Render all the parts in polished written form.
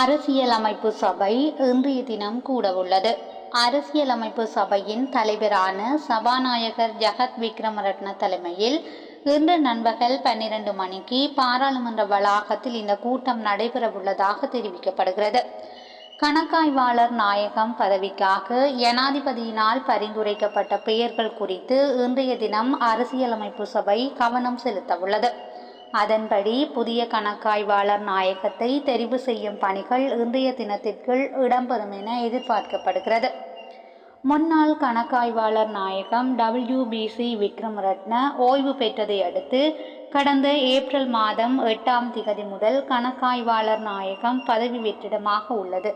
அரசியலமைப்பு சபை இன்றைய தினம் கூடவுள்ளது. அரசியலமைப்பு சபையின் தலைவரான சபாநாயகர் ஜகத் விக்ரமரட்ன தலைமையில் இன்று நண்பகல் 12 மணிக்கு பாராளுமன்ற வளாகத்தில் இந்த கூட்டம் நடைபெறவுள்ளதாக தெரிவிக்கப்படுகிறது. கணக்காய்வாளர் நாயகம் பதவிக்காக ஜனாதிபதியினால் பரிந்துரைக்கப்பட்ட பெயர்கள் குறித்து இன்றைய தினம் அரசியலமைப்பு சபை கவனம் செலுத்தவுள்ளது. அதன்படி புதிய கணக்காய்வாளர் நாயகத்தை தெரிவு செய்யும் பணிகள் இன்றைய தினத்திற்குள் இடம்பெறும் என எதிர்பார்க்கப்படுகிறது. முன்னாள் கணக்காய்வாளர் நாயகம் WBC விக்ரமரட்ன ஓய்வு பெற்றதை அடுத்து கடந்த ஏப்ரல் மாதம் 8ஆம் திகதி முதல் கணக்காய்வாளர் நாயகம் பதவி வெற்றிடமாக உள்ளது.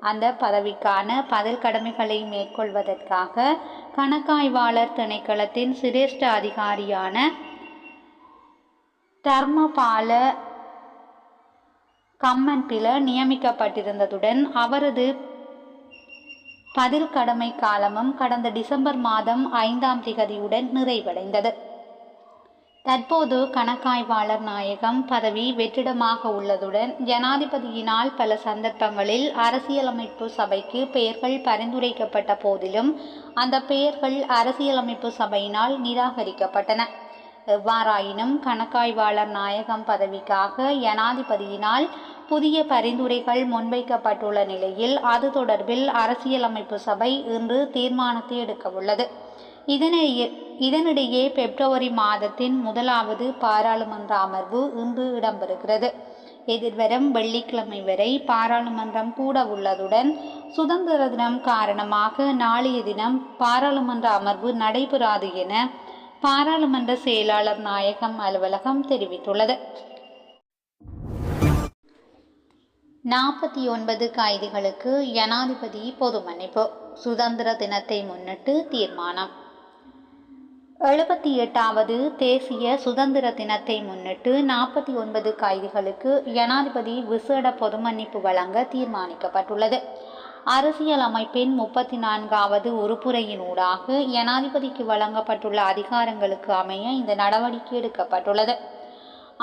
அந்த பதவிக்கான பதில் கடமைகளை மேற்கொள்வதற்காக கணக்காய்வாளர் திணைக்களத்தின் சிரேஷ்ட அதிகாரியான தர்மபால கம்மன்பில நியமிக்கப்பட்டிருந்ததுடன் அவரது பதில் கடமை காலமும் கடந்த டிசம்பர் மாதம் 5ஆம் திகதியுடன் நிறைவடைந்தது. தற்போது கணக்காய்வாளர் நாயகம் பதவி வெற்றிடமாக உள்ளதுடன் ஜனாதிபதியினால் பல சந்தர்ப்பங்களில் அரசியலமைப்பு சபைக்கு பெயர்கள் பரிந்துரைக்கப்பட்ட போதிலும் அந்த பெயர்கள் அரசியலமைப்பு சபையினால் நிராகரிக்கப்பட்டன. எவ்வாறாயினும் கணக்காய்வாளர் நாயகம் பதவிக்காக ஜனாதிபதியினால் புதிய பரிந்துரைகள் முன்வைக்கப்பட்டுள்ள நிலையில் அது தொடர்பில் அரசியலமைப்பு சபை இன்று தீர்மானத்தை எடுக்கவுள்ளது. இதனிடையே பிப்ரவரி மாதத்தின் 1வது பாராளுமன்ற அமர்வு இன்று இடம்பெறுகிறது. எதிர்வரும் வெள்ளிக்கிழமை வரை பாராளுமன்றம் கூட உள்ளதுடன் சுதந்திர தினம் காரணமாக நாளைய தினம் பாராளுமன்ற அமர்வு நடைபெறாது என பாராளுமன்ற செயலாளர் நாயகம் அலுவலகம் தெரிவித்துள்ளது. 49 கைதிகளுக்கு ஜனாதிபதி பொது மன்னிப்பு. சுதந்திர தினத்தை முன்னிட்டு தீர்மானம். 78வது தேசிய சுதந்திர தினத்தை முன்னிட்டு 49 கைதிகளுக்கு ஜனாதிபதி விசேட பொது மன்னிப்பு வழங்க தீர்மானிக்கப்பட்டுள்ளது. அரசியல் அமைப்பின் 34வது உறுப்புரையினூடாக ஜனாதிபதிக்கு வழங்கப்பட்டுள்ள அதிகாரங்களுக்கு அமைய இந்த நடவடிக்கை எடுக்கப்பட்டுள்ளது.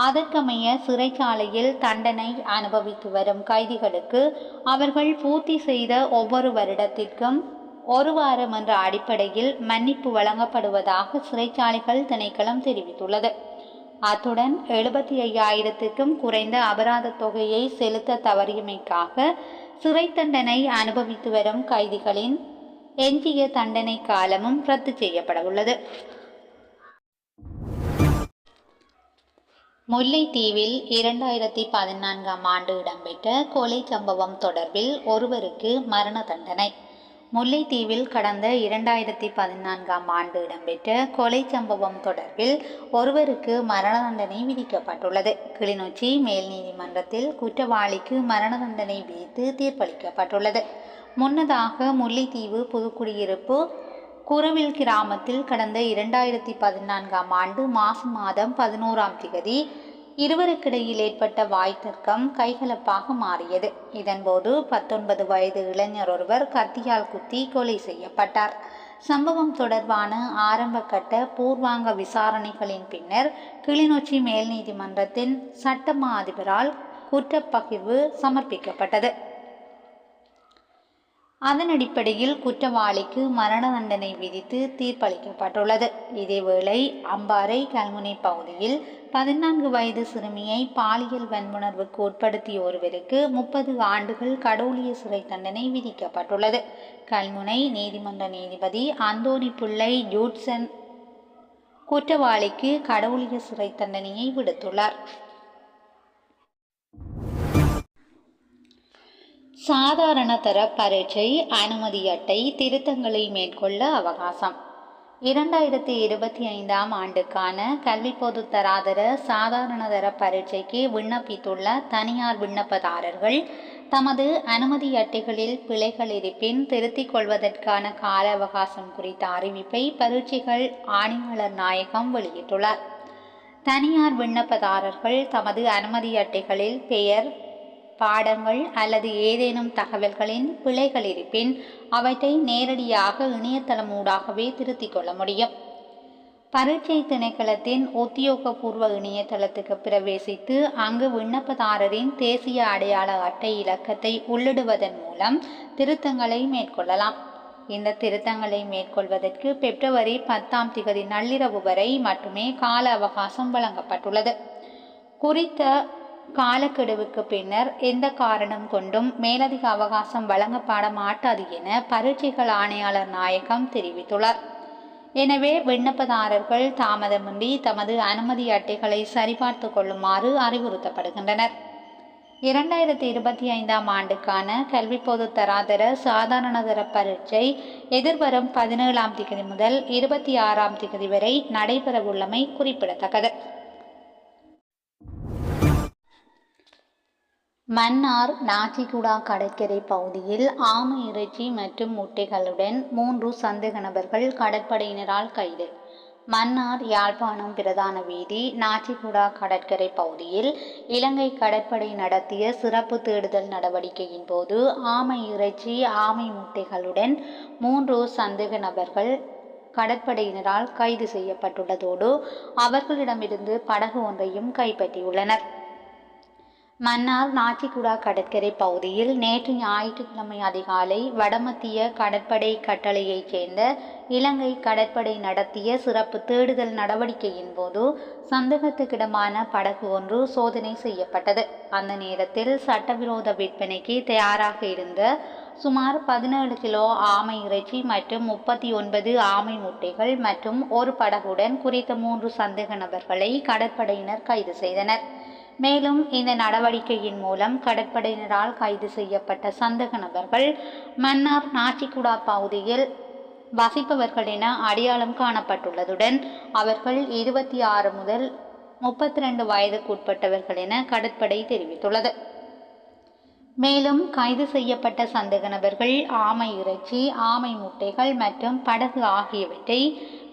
அதற்கமைய சிறைச்சாலையில் தண்டனை அனுபவித்து வரும் கைதிகளுக்கு அவர்கள் பூர்த்தி செய்த ஒவ்வொரு வருடத்திற்கும் 1 வாரம் என்ற அடிப்படையில் மன்னிப்பு வழங்கப்படுவதாக சிறைச்சாலைகள் திணைக்களம் தெரிவித்துள்ளது. அத்துடன் 75,000க்கும் குறைந்த அபராத தொகையை செலுத்த தவறியமைக்காக சிறை தண்டனை அனுபவித்து வரும் கைதிகளின் எஞ்சிய தண்டனை காலமும் ரத்து செய்யப்படவுள்ளது. முல்லைத்தீவில் 2014ஆம் ஆண்டு இடம்பெற்ற கொலை சம்பவம் தொடர்பில் ஒருவருக்கு மரண தண்டனை. முல்லைத்தீவில் கடந்த 2014ஆம் ஆண்டு இடம்பெற்ற கொலை சம்பவம் தொடர்பில் ஒருவருக்கு மரண தண்டனை விதிக்கப்பட்டுள்ளது. கிளிநொச்சி மேல் நீதிமன்றத்தில் குற்றவாளிக்கு மரண தண்டனை விதித்து தீர்ப்பளிக்கப்பட்டுள்ளது. முன்னதாக முல்லைத்தீவு புதுக்குடியிருப்பு குரவில் கிராமத்தில் கடந்த 2014ஆம் ஆண்டு மாதம் 11ஆம் திகதி இருவருக்கிடையில் ஏற்பட்ட வாய்த்தர்க்கம் கைகலப்பாக மாறியது. இதன்போது 19 வயது இளைஞர் ஒருவர் கத்தியால் குத்தி கொலை செய்யப்பட்டார். சம்பவம் தொடர்பான ஆரம்பகட்ட பூர்வாங்க விசாரணைகளின் பின்னர் கிளிநொச்சி மேல் நீதிமன்றத்தின் சட்டமா அதிபரால் குற்றப்பகிர்வு சமர்ப்பிக்கப்பட்டது. அதன் அடிப்படையில் குற்றவாளிக்கு மரண தண்டனை விதித்து தீர்ப்பளிக்கப்பட்டுள்ளது. இதேவேளை அம்பாறை கல்முனை பகுதியில் 14 வயது சிறுமியை பாலியல் வன்முணர்வுக்கு உட்படுத்திய ஒருவருக்கு 30 ஆண்டுகள் கடூழிய சிறை தண்டனை விதிக்கப்பட்டுள்ளது. கல்முனை நீதிமன்ற நீதிபதி அந்தோணி பிள்ளை ஜூட்சன் குற்றவாளிக்கு கடூழிய சிறை தண்டனையை விடுத்துள்ளார். சாதாரண தர பரீட்சை அனுமதி அட்டை திருத்தங்களை மேற்கொள்ள அவகாசம். 2025ஆம் ஆண்டுக்கான கல்வி பொது தராதர சாதாரண தர பரீட்சைக்கு விண்ணப்பித்துள்ள தனியார் விண்ணப்பதாரர்கள் தமது அனுமதி அட்டைகளில் பிழைகள் இருப்பின் திருத்திக் கொள்வதற்கான கால அவகாசம் குறித்த அறிவிப்பை பரீட்சைகள் ஆணையாளர் நாயகம் வெளியிட்டுள்ளார். தனியார் விண்ணப்பதாரர்கள் தமது அனுமதி அட்டைகளில் பெயர், பாடங்கள் அல்லது ஏதேனும் தகவல்களின் பிழைகள் இருப்பின் அவற்றை நேரடியாக இணையதளம் ஊடாகவே திருத்திக் கொள்ள முடியும். பரீட்சை திணைக்களத்தின் உத்தியோகபூர்வ இணையதளத்துக்கு பிரவேசித்து அங்கு விண்ணப்பதாரரின் தேசிய அடையாள அட்டை இலக்கத்தை உள்ளிடுவதன் மூலம் திருத்தங்களை மேற்கொள்ளலாம். இந்த திருத்தங்களை மேற்கொள்வதற்கு பிப்ரவரி 10 நள்ளிரவு வரை மட்டுமே கால அவகாசம் வழங்கப்பட்டுள்ளது. குறித்த காலக்கெடுவுக்கு பின்னர் எந்த காரணம் கொண்டும் மேலதிக அவகாசம் வழங்கப்பட மாட்டாது என பரீட்சைகள் ஆணையாளர் நாயகம் தெரிவித்துள்ளார். எனவே விண்ணப்பதாரர்கள் தாமதமின்றி தமது அனுமதி அட்டைகளை சரிபார்த்து கொள்ளுமாறு அறிவுறுத்தப்படுகின்றனர். 2025ஆம் ஆண்டுக்கான கல்வி பொதுத் தராதர சாதாரணதர பரீட்சை எதிர்வரும் 17ஆம் தேதி முதல் 26ஆம் தேதி வரை நடைபெறவுள்ளமை குறிப்பிடத்தக்கது. மன்னார் நாச்சிகுடா கடற்கரை பகுதியில் ஆமை இறைச்சி மற்றும் முட்டைகளுடன் 3 சந்தேக நபர்கள் கடற்படையினரால் கைது. மன்னார் யாழ்ப்பாணம் பிரதான வீதி நாச்சிகுடா கடற்கரை பகுதியில் இலங்கை கடற்படை நடத்திய சிறப்பு தேடுதல் நடவடிக்கையின் போது ஆமை இறைச்சி ஆமை முட்டைகளுடன் 3 சந்தேக நபர்கள் கடற்படையினரால் கைது செய்யப்பட்டுள்ளதோடு அவர்களிடமிருந்து படகு ஒன்றையும் கைப்பற்றியுள்ளனர். மன்னார் நாச்சிகுடா கடற்கரை பகுதியில் நேற்று ஞாயிற்றுக்கிழமை அதிகாலை வடமத்திய கடற்படை கட்டளையைச் சேர்ந்த இலங்கை கடற்படை நடத்திய சிறப்பு தேடுதல் நடவடிக்கையின் போது சந்தேகத்துக்கிடமான படகு ஒன்று சோதனை செய்யப்பட்டது. அந்த நேரத்தில் சட்டவிரோத விற்பனைக்கு தயாராக இருந்த சுமார் 17 கிலோ ஆமை இறைச்சி மற்றும் 39 ஆமை முட்டைகள் மற்றும் ஒரு படகுடன் குறித்த 3 சந்தேக நபர்களை கடற்படையினர் கைது செய்தனர். மேலும் இந்த நடவடிக்கையின் மூலம் கடற்படையினரால் கைது செய்யப்பட்ட சந்தேக நபர்கள் மன்னார் நாச்சிகுடா பகுதியில் வசிப்பவர்கள் என அடையாளம் காணப்பட்டுள்ளதுடன் அவர்கள் 26 முதல் 32 வயதுக்குட்பட்டவர்கள் என கடற்படை தெரிவித்துள்ளது. மேலும் கைது செய்யப்பட்ட சந்தேக நபர்கள் ஆமை இறைச்சி ஆமை முட்டைகள் மற்றும் படகு ஆகியவற்றை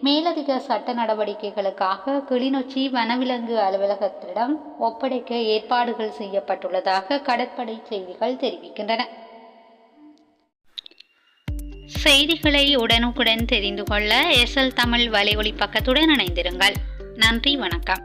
மேலதிக சட்ட நடவடிக்கைகளுக்காக கிளிநொச்சி வனவிலங்கு அலுவலகத்திடம் ஒப்படைக்க ஏற்பாடுகள் செய்யப்பட்டுள்ளதாக கடற்படை செய்திகள் தெரிவிக்கின்றன. செய்திகளை உடனுக்குடன் தெரிந்து கொள்ள SL தமிழ் வலையொலி பக்கத்துடன் இணைந்திருங்கள். நன்றி, வணக்கம்.